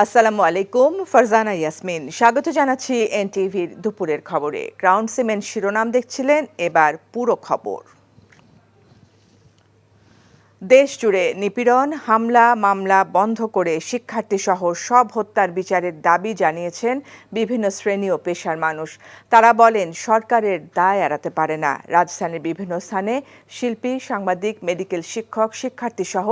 আসসালামু আলাইকুম, ফারজানা ইয়াসমিন স্বাগত জানাচ্ছি এনটিভির দুপুরের খবরে। ক্রাউন সিমেন্ট শিরোনাম দেখছিলেন, এবার পুরো খবর। দেশ জুড়ে নিপীড়ন, হামলা, মামলা বন্ধ করে শিক্ষার্থীসহ সব হত্যার বিচারের দাবি জানিয়েছেন বিভিন্ন শ্রেণী ও পেশার মানুষ। তারা বলেন, সরকারের দায় এড়াতে পারে না। রাজধানীর বিভিন্ন স্থানে শিল্পী, সাংবাদিক, মেডিকেল শিক্ষক, শিক্ষার্থীসহ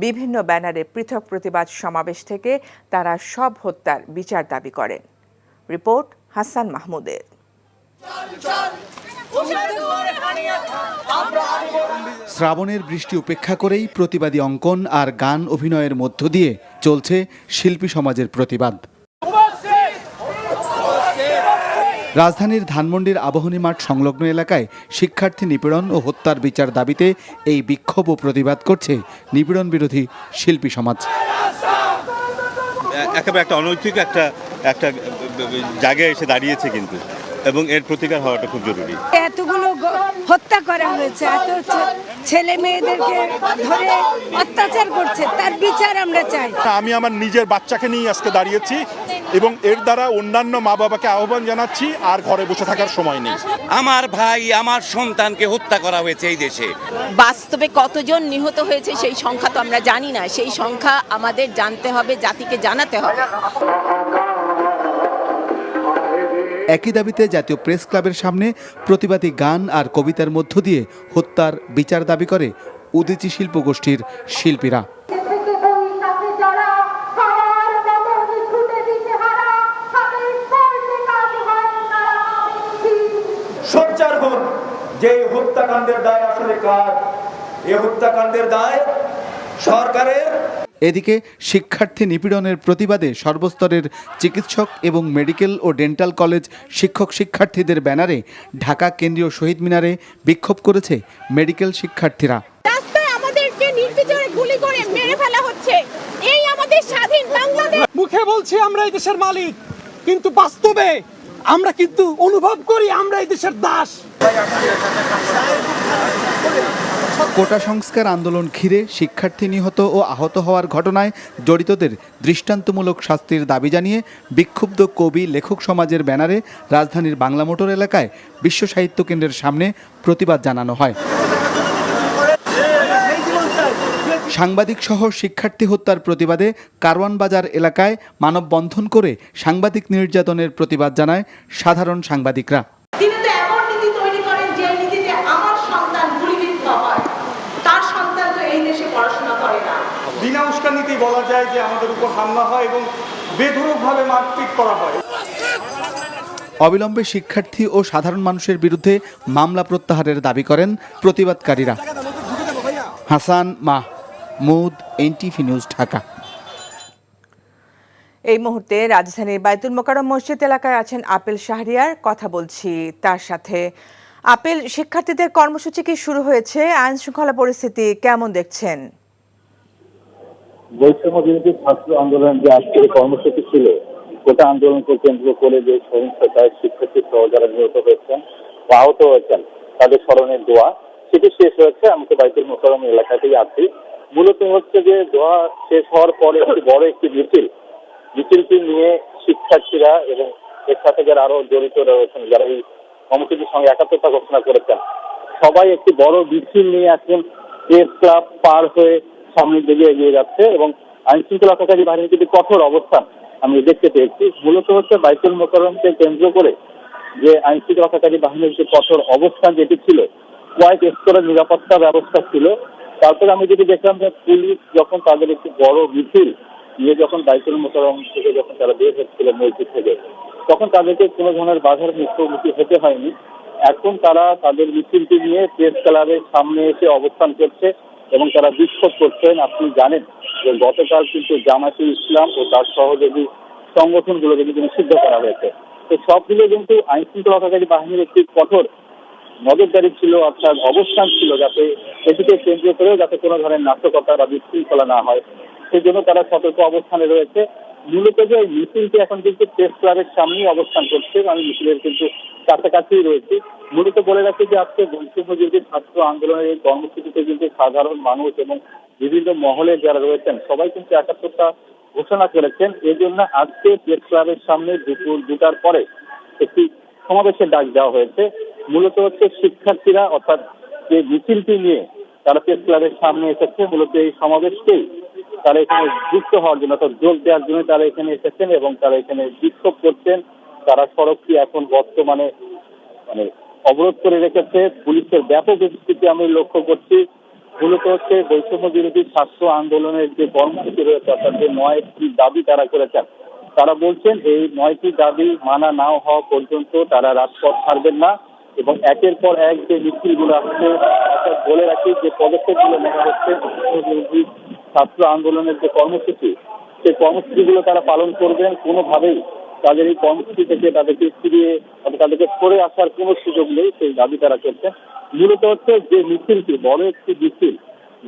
বিভিন্ন ব্যানারে পৃথক প্রতিবাদ সমাবেশ থেকে তারা সব হত্যার বিচার দাবি করেন। রিপোর্ট হাসান মাহমুদের। শ্রাবণের বৃষ্টি উপেক্ষা করেই প্রতিবাদী অঙ্কন আর গান অভিনয়ের মধ্য দিয়ে চলছে শিল্পী সমাজের প্রতিবাদ। রাজধানীর ধানমন্ডির আবাহনী মাঠ সংলগ্ন এলাকায় শিক্ষার্থী নিপীড়ন ও হত্যার বিচার দাবিতে এই বিক্ষোভ ও প্রতিবাদ করছে নিপীড়ন বিরোধী শিল্পী সমাজ। একেবারে একটা অনৈতিক একটা জায়গায় এসে দাঁড়িয়েছে কিন্তু, এবং এর প্রতিকার হওয়াটা খুব জরুরি। এতগুলো হত্যা করা হয়েছে, এত ছেলে মেয়েদেরকে ধরে অত্যাচার করছে, তার বিচার আমরা চাই। আমি আমার নিজের বাচ্চাকে নিয়ে আজকে দাঁড়িয়েছি এবং এর দ্বারা অন্যান্য মা বাবাকে আহ্বান জানাচ্ছি, আর ঘরে বসে থাকার সময় নেই। আমার ভাই, আমার সন্তানকে হত্যা করা হয়েছে এই দেশে। বাস্তবে কতজন নিহত হয়েছে সেই সংখ্যা তো আমরা জানি না। সেই সংখ্যা আমাদের জানতে হবে, জাতিকে জানাতে হবে। একই দাবিতে জাতীয় প্রেস ক্লাবের সামনে প্রতিবাদী গান আর কবিতার মধ্য দিয়ে হত্যার বিচার দাবি করে উদীচী শিল্প গোষ্ঠীর শিল্পীরা। সোচ্চার হন যে হত্যাকাণ্ডের দায় আসলে কার। এই হত্যাকাণ্ডের দায় সরকারের। এদিকে শিক্ষার্থী নিপীড়নের প্রতিবাদে সর্বস্তরের চিকিৎসক এবং মেডিকেল ও ডেন্টাল কলেজ শিক্ষক শিক্ষার্থীদের ব্যানারে ঢাকা কেন্দ্রীয় শহীদ মিনারে বিক্ষোভ করেছে মেডিকেল শিক্ষার্থীরা। রাস্তায় আমাদেরকে নির্বিচারে গুলি করে মেরে ফেলা হচ্ছে। এই আমাদের স্বাধীন বাংলাদেশ। মুখে বলছি আমরা এই দেশের মালিক, কিন্তু বাস্তবে আমরা কিন্তু অনুভব করি আমরা এই দেশের দাস। কোটা সংস্কার আন্দোলন ঘিরে শিক্ষার্থী নিহত ও আহত হওয়ার ঘটনায় জড়িতদের দৃষ্টান্তমূলক শাস্তির দাবি জানিয়ে বিক্ষুব্ধ কবি লেখক সমাজের ব্যানারে রাজধানীর বাংলা মোটর এলাকায় বিশ্ব সাহিত্য কেন্দ্রের সামনে প্রতিবাদ জানানো হয়। সাংবাদিক সহ শিক্ষার্থী হত্যার প্রতিবাদে কারওয়ান বাজার এলাকায় মানববন্ধন করে সাংবাদিক নির্যাতনের প্রতিবাদ জানায় সাধারণ সাংবাদিকরা। বিনা উস্কানিতেই বলা যায় যে আমাদের উপর হামলা হয় এবং বেধড়কভাবে মারপিট করা হয়। অবিলম্বে শিক্ষার্থী ও সাধারণ মানুষের বিরুদ্ধে মামলা প্রত্যাহারের দাবি করেন প্রতিবাদকারীরা। Hasan Mahmud, NTV news, Dhaka. এই মুহূর্তে রাজধানীর বায়তুল মোকাররম মসজিদ এলাকায় আছেন আপেল শাহরিয়ার, কথা বলছি তার সাথে। আপেল, শিক্ষার্থীদের কর্মসূচি কি শুরু হয়েছে? আইন শৃঙ্খলা পরিস্থিতি কেমন দেখছেন? বৈষম্য বিরোধী ছাত্র আন্দোলন যে আজকের কর্মসূচি ছিল, কোটা আন্দোলনকে কেন্দ্র করে যে সহিংসতায় শিক্ষার্থী সহ যারা নিহত হয়েছেন বা আহত হয়েছেন তাদের স্মরণের দোয়া, সেটি শেষ হয়েছে। আমাকে বায়তুল মোকাররম এলাকাতেই আছি। মূলত হচ্ছে যে দোয়া শেষ হওয়ার পরে একটি বড় একটি মিছিলটি নিয়ে শিক্ষার্থীরা এবং এর সাথে যারা আরো জড়িত রয়েছেন, যারা এই কর্মসূচির সঙ্গে একাত্মতা ঘোষণা করেছেন, সবাই একটি বড় মিছিল নিয়ে আসেন প্রেস ক্লাব পার হয়ে সামনের দিকে এগিয়ে যাচ্ছে এবং আইন শৃঙ্খলা রক্ষাকারী বাহিনীর কিন্তু কঠোর অবস্থান আমি দেখতে পেয়েছি। মূলত হচ্ছে বায়তুল মোকাররমকে কেন্দ্র করে যে আইন শৃঙ্খলা রক্ষাকারী বাহিনীর যে কঠোর অবস্থান যেটি ছিল, কয়েক স্তরের নিরাপত্তা ব্যবস্থা ছিল। তারপরে আমি যদি দেখলাম যে পুলিশ যখন তাদের একটি বড় মিছিল নিয়ে যখন বায়তুল মোকাররম থেকে যখন তারা বের হচ্ছিল মসজিদ থেকে, তখন তাদেরকে কোনো ধরনের বাধার মুখোমুখি হতে হয়নি। এখন তারা তাদের মিছিলটি নিয়ে প্রেস ক্লাবের সামনে এসে অবস্থান করছে এবং তারা বিক্ষোভ করছেন। আপনি জানেন যে গতকাল কিন্তু জামায়াতে ইসলাম ও তার সহযোগী সংগঠনগুলোকে কিন্তু নিষিদ্ধ করা হয়েছে। তো সবগুলো কিন্তু আইন শৃঙ্খলা রক্ষাকারী বাহিনীর একটি কঠোর নজরদারি ছিল, অর্থাৎ অবস্থান ছিল, যাতে এটিকে কেন্দ্র করেও যাতে কোনো ধরনের নাশকতা বা বিশৃঙ্খলা না হয়, সেই জন্য তারা সতর্ক অবস্থানে রয়েছে। মূলত যে মিছিলটি এখন কিন্তু প্রেস ক্লাবের সামনেই অবস্থান করছে, আমি মিছিলের কিন্তু কাছাকাছি রয়েছি। মূলত বলে রাখি যে আজকে বৈষম্য বিরোধী ছাত্র আন্দোলনের এই কর্মসূচিতে কিন্তু সাধারণ মানুষ এবং বিভিন্ন মহলে যারা রয়েছেন সবাই কিন্তু একাত্মতা ঘোষণা করেছেন। এই জন্য আজকে প্রেস ক্লাবের সামনে দুপুর 2টার পরে একটি সমাবেশের ডাক দেওয়া হয়েছে। মূলত হচ্ছে শিক্ষার্থীরা, অর্থাৎ যে মিছিলটি নিয়ে তারা প্রেস ক্লাবের সামনে এসেছে, মূলত এই সমাবেশকেই তারা এখানে যুক্ত হওয়ার জন্য, অর্থাৎ যোগ দেওয়ার জন্য তারা এখানে এসেছেন এবং তারা এখানে বিক্ষোভ করছেন। তারা সড়কটি এখন বর্তমানে অবরোধ করে রেখেছে। পুলিশের ব্যাপক উপস্থিতি আমি লক্ষ্য করছি। মূলত হচ্ছে বৈষম্য বিরোধী ছাত্র আন্দোলনের যে কর্মসূচি রয়েছে, অর্থাৎ যে 9টি দাবি তারা করেছেন, তারা বলছেন এই 9টি দাবি মানা না হওয়া পর্যন্ত তারা রাজপথ ছাড়বেন না এবং একের পর এক যে মিছিলগুলো আসছে, অর্থাৎ বলে রাখি যে পদক্ষেপগুলো নেওয়া হচ্ছে বিরোধী ছাত্র আন্দোলনের যে কর্মসূচি, সেই কর্মসূচিগুলো তারা পালন করবেন। কোনোভাবেই তাদের এই কর্মসূচি থেকে তাদেরকে ফিরিয়ে, তাদেরকে সরে আসার কোনো সুযোগ নেই, সেই দাবি তারা করছেন। মূলত হচ্ছে যে মিছিলটি, বড় একটি মিছিল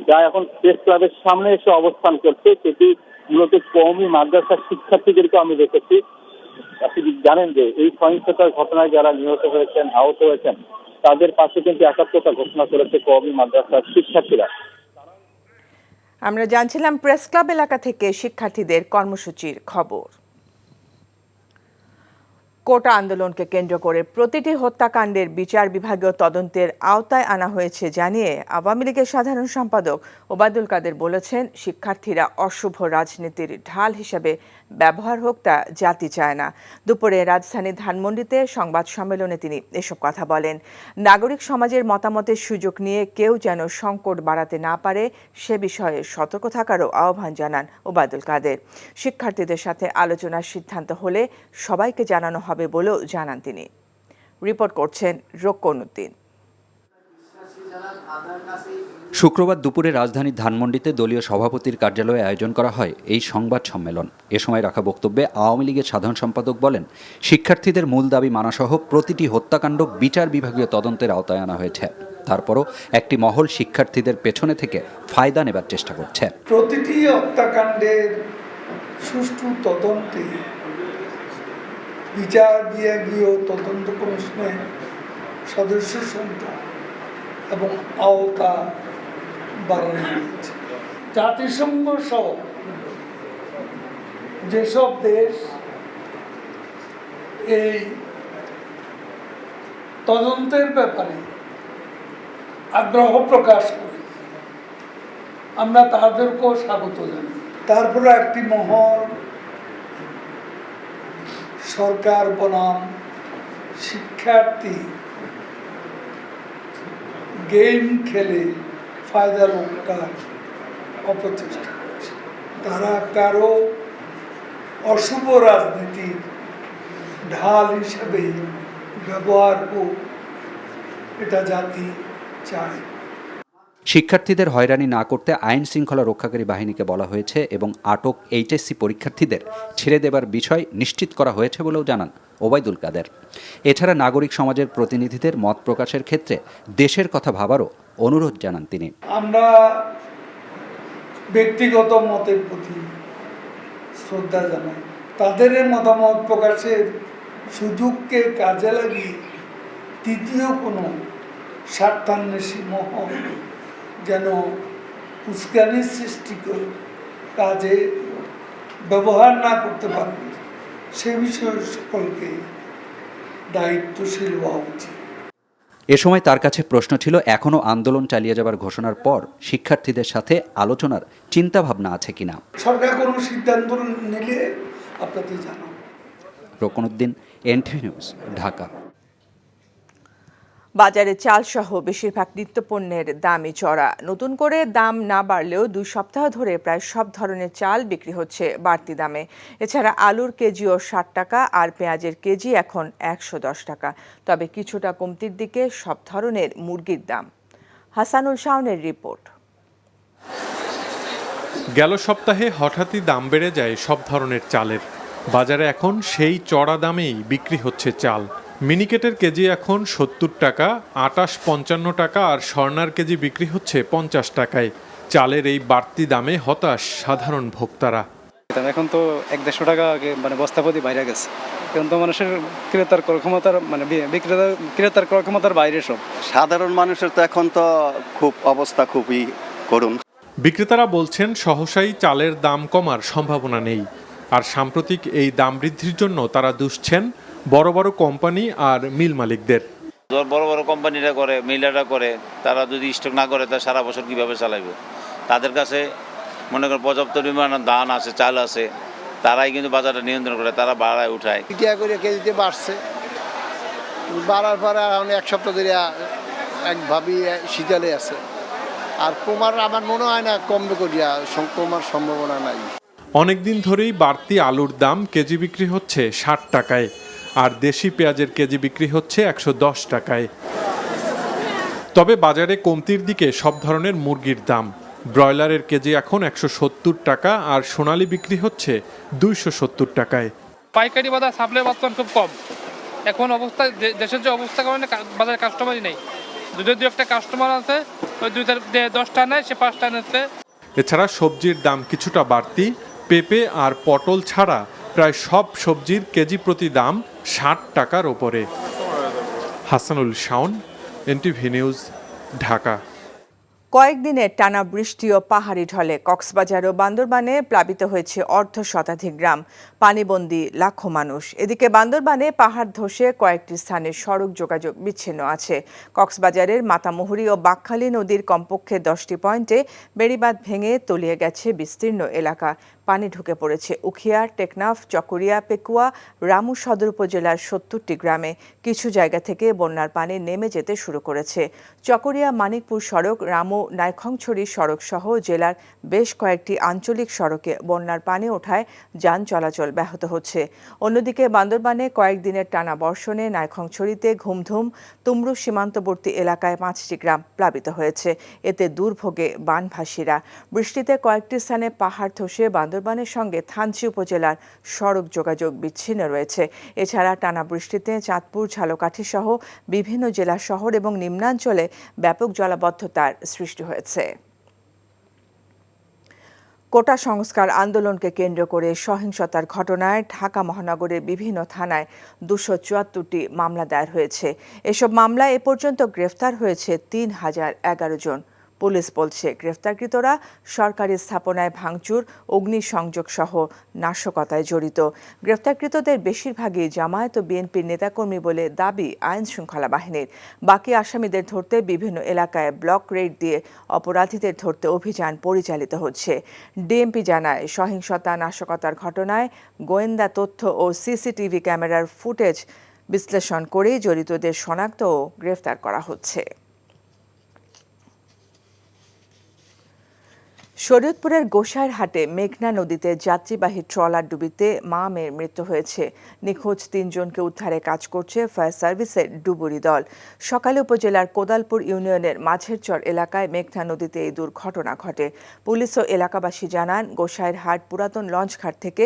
যা এখন প্রেস ক্লাবের সামনে এসে অবস্থান করছে, সেটি মূলত কওমি মাদ্রাসার শিক্ষার্থীদেরকে আমি দেখেছি। আপনি জানেন যে এই সহিংসতার ঘটনায় যারা নিহত হয়েছেন, আহত হয়েছেন, তাদের পাশে কিন্তু একাত্মতা ঘোষণা করেছে কওমি মাদ্রাসার শিক্ষার্থীরা। আমরা জানছিলাম প্রেস ক্লাব এলাকা থেকে শিক্ষার্থীদের কর্মসূচির খবর। কোটা আন্দোলনকে কেন্দ্র করে প্রতিটি হত্যাকাণ্ডের বিচার বিভাগীয় তদন্তের আওতায় আনা হয়েছে জানিয়ে আওয়ামী লীগের সাধারণ সম্পাদক ওবায়দুল কাদের বলেছেন, শিক্ষার্থীরা অশুভ রাজনীতির ঢাল হিসেবে ব্যবহার হোক তা জাতি চায় না। দুপুরে রাজধানী ধানমন্ডিতে সংবাদ সম্মেলনে তিনি এসব কথা বলেন। নাগরিক সমাজের মতামতের সুযোগ নিয়ে কেউ যেন সংকট বাড়াতে না পারে সে বিষয়ে সতর্ক থাকারও আহ্বান জানান ওবায়দুল কাদের। শিক্ষার্থীদের সাথে আলোচনার সিদ্ধান্ত হলে সবাইকে জানানো হবে বলেও জানান তিনি। রিপোর্ট করছেন রোকনউদ্দিন। শুক্রবার দুপুরে রাজধানীর ধানমন্ডিতে দলীয় সভাপতির কার্যালয়ে আয়োজন করা হয় এই সংবাদ সম্মেলন। এ সময় রাখা বক্তব্যে আওয়ামী লীগের সাধারণ সম্পাদক বলেন, শিক্ষার্থীদের মূল দাবি মানাসহ প্রতিটি হত্যাকাণ্ড বিচার বিভাগীয় তদন্তের আওতায় আনা হয়েছে। তারপরও একটি মহল শিক্ষার্থীদের পেছনে থেকে ফায়দা নেবার চেষ্টা করছে। প্রতিটি হত্যাকাণ্ডের সুষ্ঠু তদন্তে বিচার বিভাগীয় তদন্ত কমিশনের সদস্য সংখ্যা এবং আওতা বাড়ানো হয়েছে। জাতিসংঘ সহ যেসব দেশ এই তদন্তের ব্যাপারে আগ্রহ প্রকাশ করে, আমরা তাদেরকেও স্বাগত জানাই। তারপরে একটি মহল সরকার বনাম শিক্ষার্থী গেম খেলে ফায়দা লোকটার অপচেষ্টা করছে। তারা কারো অশুভ রাজনীতির ঢাল হিসেবে ব্যবহার হোক, এটা জাতি চায়। শিক্ষার্থীদের হয়রানি না করতে আইন শৃঙ্খলা রক্ষাকারী বাহিনীকে বলা হয়েছে এবং আটক এইচএসসি পরীক্ষার্থীদের ছেড়ে দেবার বিষয় নিশ্চিত করা হয়েছে বলেও জানান ওবায়দুল কাদের। এছাড়া নাগরিক সমাজের প্রতিনিধিদের মত প্রকাশের ক্ষেত্রে দেশের কথা ভাবারও অনুরোধ জানান তিনি। আমরা ব্যক্তিগত মতের প্রতি শ্রদ্ধা জানাই। তাদের মতামত প্রকাশের সুযোগকে কাজে লাগিয়ে তৃতীয় কোনো স্বার্থান্বেষী মহল যেন উস্কানির সৃষ্টি করে কাজে ব্যবহার না করতে পারে সে বিষয়ে সকলকে দায়িত্বশীল হওয়া উচিত। এ সময় তার কাছে প্রশ্ন ছিল, এখনও আন্দোলন চালিয়ে যাবার ঘোষণার পর শিক্ষার্থীদের সাথে আলোচনার চিন্তা ভাবনা আছে কিনা। সরকার কোনো সিদ্ধান্ত নিলে আপনাদের জানাবো। Rokonuddin, NTV news, Dhaka. বাজারে চালসহ বেশিরভাগ নিত্যপণ্যের দামই চড়া। নতুন করে দাম না বাড়লেও 2 সপ্তাহ ধরে প্রায় সব ধরনের চাল বিক্রি হচ্ছে বাড়তি দামে। এছাড়া আলুর কেজিও 60 টাকা আর পেঁয়াজের কেজি এখন 110 টাকা। তবে কিছুটা কমতির দিকে সব ধরনের মুরগির দাম। হাসানুল শাওনের রিপোর্ট। গেল সপ্তাহে হঠাৎই দাম বেড়ে যায় সব ধরনের চালের। বাজারে এখন সেই চড়া দামেই বিক্রি হচ্ছে চাল। মিনিকেটের কেজি এখন 70 টাকা, আটাশ 55 টাকা আর স্বর্ণার কেজি বিক্রি হচ্ছে 50 টাকায়। চালের এই বাড়তি দামে হতাশ সাধারণ ভোক্তারা। এখন তো 100-150 টাকা বস্তা প্রতি বাইরে গেছে। এখন তো মানুষের ক্রেতার ক্রয় ক্ষমতার ক্রেতার ক্রয় ক্ষমতার বাইরে সব। সাধারণ মানুষের তো এখন তো খুব অবস্থা খুবই করুণ। বিক্রেতারা বলছেন সহসাই চালের দাম কমার সম্ভাবনা নেই। আর সাম্প্রতিক এই দাম বৃদ্ধির জন্য তারা দুষছেন বড় বড় কোম্পানি আর মিল মালিকদের। বড় বড় কোম্পানিরা করে, মিলাররা করে, তারা যদি স্টক না করে তা সারা বছর কীভাবে চালাবে? তাদের কাছে মনে করেন পর্যাপ্ত পরিমাণ ধান আছে, চাল আছে, তারাই কিন্তু বাজারটা নিয়ন্ত্রণ করে, তারা বাড়ায় উঠায়। টিয়া করে কেজিতে বাড়ছে, বাড়ার পরে এখন এক সপ্তাহ ধরে একভাবেই শীতলে আছে। আর কমার আমার মনে হয় না, কমবে করিয়া কমার সম্ভাবনা নাই। অনেকদিন ধরেই বাড়তি আলুর দাম কেজি বিক্রি হচ্ছে 60 টাকায়, আর দেশি পেঁয়াজের কেজি বিক্রি হচ্ছে 110 টাকায়। তবে বাজারে কমতির দিকে সব ধরনের মুরগির দাম। ব্রয়লারের কেজি এখন 170 টাকা, আর সোনালী বিক্রি হচ্ছে 270 টাকায়। পাইকারি বাজার সাপ্লাই বর্তমান খুব কম। এখন অবস্থা, দেশের যে অবস্থা, কারণে বাজারে কাস্টমারই নেই। যদি একটা কাস্টমার আছে, ওই 10টা নেয়, সে 5টা নিচ্ছে। এছাড়া সবজির দাম কিছুটা বাড়তি। পেঁপে আর পটল ছাড়া প্রায় সব সবজির কেজি প্রতি দাম 60 টাকার ওপরে। Hasanul Shaon, NTV news, Dhaka. কয়েকদিনের টানা বৃষ্টি ও পাহাড়ি ঢলে কক্সবাজার ও বান্দরবানে প্লাবিত হয়েছে অর্ধশতাধিক গ্রাম, পানিবন্দী লাখো মানুষ। এদিকে বান্দরবানে পাহাড় ধসে কয়েকটি স্থানে সড়ক যোগাযোগ বিচ্ছিন্ন আছে। কক্সবাজারের মাতামুহুরী ও বাকখালী নদীর কমপক্ষে 10টি পয়েন্টে বেড়িবাঁধ ভেঙে তলিয়ে গেছে বিস্তীর্ণ এলাকা। পানি ঢুকে পড়েছে উখিয়া, টেকনাফ, চকরিয়া, পেকুয়া, রামু সদর উপজেলার 70টি গ্রামে। কিছু জায়গা থেকে বন্যার পানি নেমে যেতে শুরু করেছে। চকরিয়া মানিকপুর সড়ক, রামু নাইখংছড়ি সড়ক সহ জেলার বেশ কয়েকটি আঞ্চলিক সড়কে বন্যার পানি ওঠায় যান চলাচল ব্যাহত হচ্ছে। অন্যদিকে বান্দরবানে কয়েকদিনের টানা বর্ষণে নাইখংছড়িতে ঘুমধুম, তুমরু সীমান্তবর্তী এলাকায় 5টি গ্রাম প্লাবিত হয়েছে। এতে দুর্ভোগে বানভাসীরা। বৃষ্টিতে কয়েকটি স্থানে পাহাড় ধসে বান্দরবানের সঙ্গে থানচি উপজেলার সড়ক যোগাযোগ বিচ্ছিন্ন রয়েছে। এছাড়া টানা বৃষ্টিতে চাঁদপুর, ঝালকাঠি সহ বিভিন্ন জেলা শহর এবং নিম্নাঞ্চলে ব্যাপক জলাবদ্ধতার সৃষ্টি হয়েছে। কোটা সংস্কার আন্দোলনকে কেন্দ্র করে সহিংসতার ঘটনায় ঢাকা মহানগরের বিভিন্ন থানায় 274টি মামলা দায়ের হয়েছে। এসব মামলায় এ পর্যন্ত গ্রেফতার হয়েছে 3011 জন। পুলিশ বলছে গ্রেফতারকৃতরা সরকারি স্থাপনায় ভাঙচুর, অগ্নিসংযোগ সহ নাশকতায় জড়িত। গ্রেফতারকৃতদের বেশিরভাগই জামায়াত ও বিএনপির নেতাকর্মী বলে দাবি আইন শৃঙ্খলা বাহিনীর। বাকি আসামিদের ধরতে বিভিন্ন এলাকায় ব্লক রেড দিয়ে অপরাধীদের ধরতে অভিযান পরিচালিত হচ্ছে। ডিএমপি জানায়, সহিংসতা, নাশকতার ঘটনায় গোয়েন্দা তথ্য ও সিসিটিভি ক্যামেরার ফুটেজ বিশ্লেষণ করেই জড়িতদের শনাক্ত ও গ্রেফতার করা হচ্ছে। শরীয়তপুরের গোসাইরহাটে মেঘনা নদীতে যাত্রীবাহী ট্রলার ডুবিতে মা মেয়ের মৃত্যু হয়েছে। নিখোঁজ 3 জনকে উদ্ধারে কাজ করছে ফায়ার সার্ভিসের ডুবুরি দল। সকালে উপজেলার কোদালপুর ইউনিয়নের মাঝেরচর এলাকায় মেঘনা নদীতে এই দুর্ঘটনা ঘটে। পুলিশ ও এলাকাবাসী জানান, গোসাইরহাট পুরাতন লঞ্চঘাট থেকে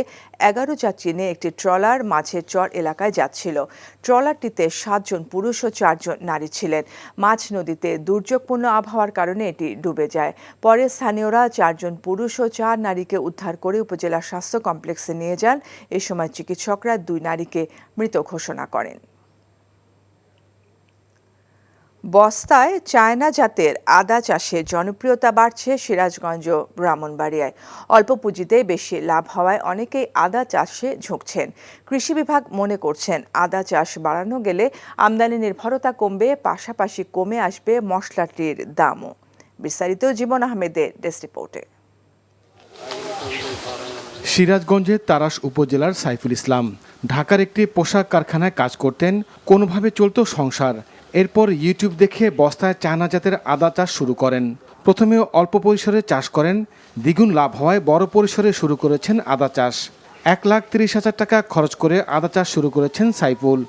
11 যাত্রী নিয়ে একটি ট্রলার মাঝেরচর এলাকায় যাচ্ছিল। ট্রলারটিতে 7 জন পুরুষ ও 4 জন নারী ছিলেন। মাঝ নদীতে দুর্যোগপূর্ণ আবহাওয়ার কারণে এটি ডুবে যায়। পরে স্থানীয়রা 4 জন পুরুষ ও 4 নারীকে উদ্ধার করে উপজেলা স্বাস্থ্য কমপ্লেক্সে নিয়ে যান। এ সময় চিকিৎসকরা 2 নারীকে মৃত ঘোষণা করেন। বস্তায় চায়না জাতের আদা চাষে জনপ্রিয়তা বাড়ছে সিরাজগঞ্জ ও ব্রাহ্মণবাড়িয়ায়। অল্প পুঁজিতে বেশি লাভ হওয়ায় অনেকেই আদা চাষে ঝুঁকছেন। কৃষি বিভাগ মনে করছেন, আদা চাষ বাড়ানো গেলে আমদানি নির্ভরতা কমবে, পাশাপাশি কমে আসবে মশলাটির দামও। বিস্তারিত জীবন আহমেদের ডেস্ক রিপোর্টে। সিরাজগঞ্জের তারাস উপজেলার সাইফুল ইসলাম ঢাকার একটি পোশাক কারখানায় কাজ করতেন। কোনোভাবে চলত সংসার। এরপর ইউটিউব দেখে বস্তায় চায়না জাতের আদা চাষ শুরু করেন। প্রথমে অল্প পরিসরে চাষ করেন, দ্বিগুণ লাভ হওয়ায় বড় পরিসরে শুরু করেছেন আদা চাষ। 1,30,000 টাকা খরচ করে আদা চাষ শুরু করেছেন সাইফুল।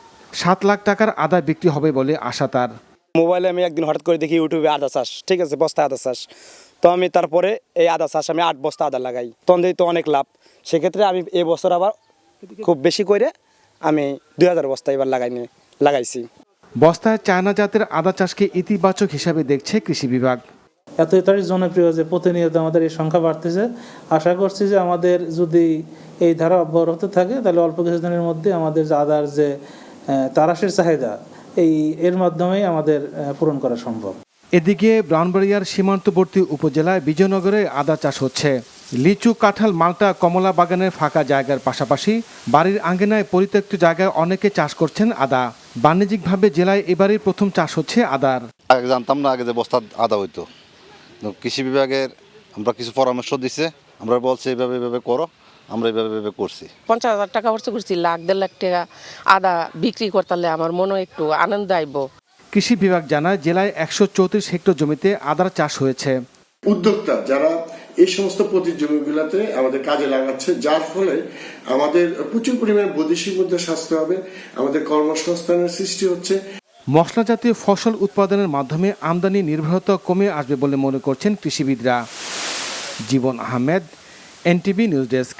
7 লাখ টাকার আদা বিক্রি হবে বলে আশা তার। মোবাইলে আমি একদিন হঠাৎ করে দেখি ইউটিউবে আদা চাষ, ঠিক আছে, বস্তা আদা চাষ। তো আমি তারপরে এই আদা চাষ আমি 8 বস্তা আদা লাগাই, তখন তো অনেক লাভ। সেক্ষেত্রে আমি এই বছর আবার খুব বেশি করে আমি 2000 বস্তা এবার লাগাইছি। বস্তায় চায়না জাতের আদা চাষকে ইতিবাচক হিসাবে দেখছে কৃষি বিভাগ। এতটাই জনপ্রিয় যে প্রতিনিয়ত আমাদের এই সংখ্যা বাড়তেছে। আশা করছি যে আমাদের যদি এই ধারা অব্যাহত থাকে, তাহলে অল্প কিছুদিনের মধ্যে আমাদের আদার যে তারাশের চাহিদা এর মাধ্যমেই আমাদের পূরণ করা সম্ভব। এদিকে ব্রাহ্মণবাড়িয়ার সীমান্তবর্তী উপজেলায় বিজয়নগরে আদা চাষ হচ্ছে। লিচু, কাঁঠাল, মাল্টা, কমলা বাগানের ফাঁকা জায়গার পাশাপাশি বাড়ির আঙ্গিনায় পরিত্যক্ত জায়গায় অনেকে চাষ করছেন আদা। বাণিজ্যিকভাবে জেলায় এবারই প্রথম চাষ হচ্ছে আদার। আগে জানতাম না, আগে যে বস্তা আদা হইতো। কৃষি বিভাগের আমরা কিছু পরামর্শ দিছে, আমরা বলছি এইভাবে করো, আমরা এইভাবে করছি। 50,000 টাকা খরচ করছি, লাখ 1.5 লাখ টাকা আদা বিক্রি করতে আমার মনে একটু আনন্দ আইব। কৃষি বিভাগ জানায় জেলায় 134 হেক্টর জমিতে আদার চাষ হয়েছে। উদ্যোক্তা যারা এই সমস্ত পতিত জমিগুলোতে আমাদের কাজে লাগাচ্ছে, যার ফলে আমাদের প্রচুর পরিমাণে বৈদেশিক মুদ্রা স্বাস্থ্য হবে, আমাদের কর্মসংস্থানের সৃষ্টি হচ্ছে। মশলা জাতীয় ফসল উৎপাদনের মাধ্যমে আমদানি নির্ভরতা কমে আসবে বলে মনে করছেন কৃষিবিদরা। জীবন আহমেদ, এনটিভি নিউজ ডেস্ক।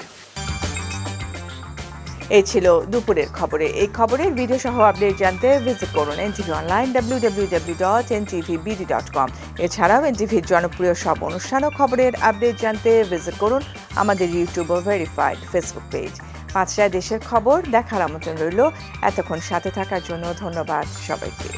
এই ছিল দুপুরের খবরে। এই খবরের ভিডিও সহ আপডেট জানতে ভিজিট করুন এনটিভি অনলাইন www.ntvbd.com। এছাড়াও এনটিভির জনপ্রিয় সব অনুষ্ঠান ও খবরের আপডেট জানতে ভিজিট করুন আমাদের ইউটিউব ও ভেরিফাইড ফেসবুক পেজ। 5টায় দেশের খবর দেখার আমন্ত্রণ রইল। এতক্ষণ সাথে থাকার জন্য ধন্যবাদ সবাইকে।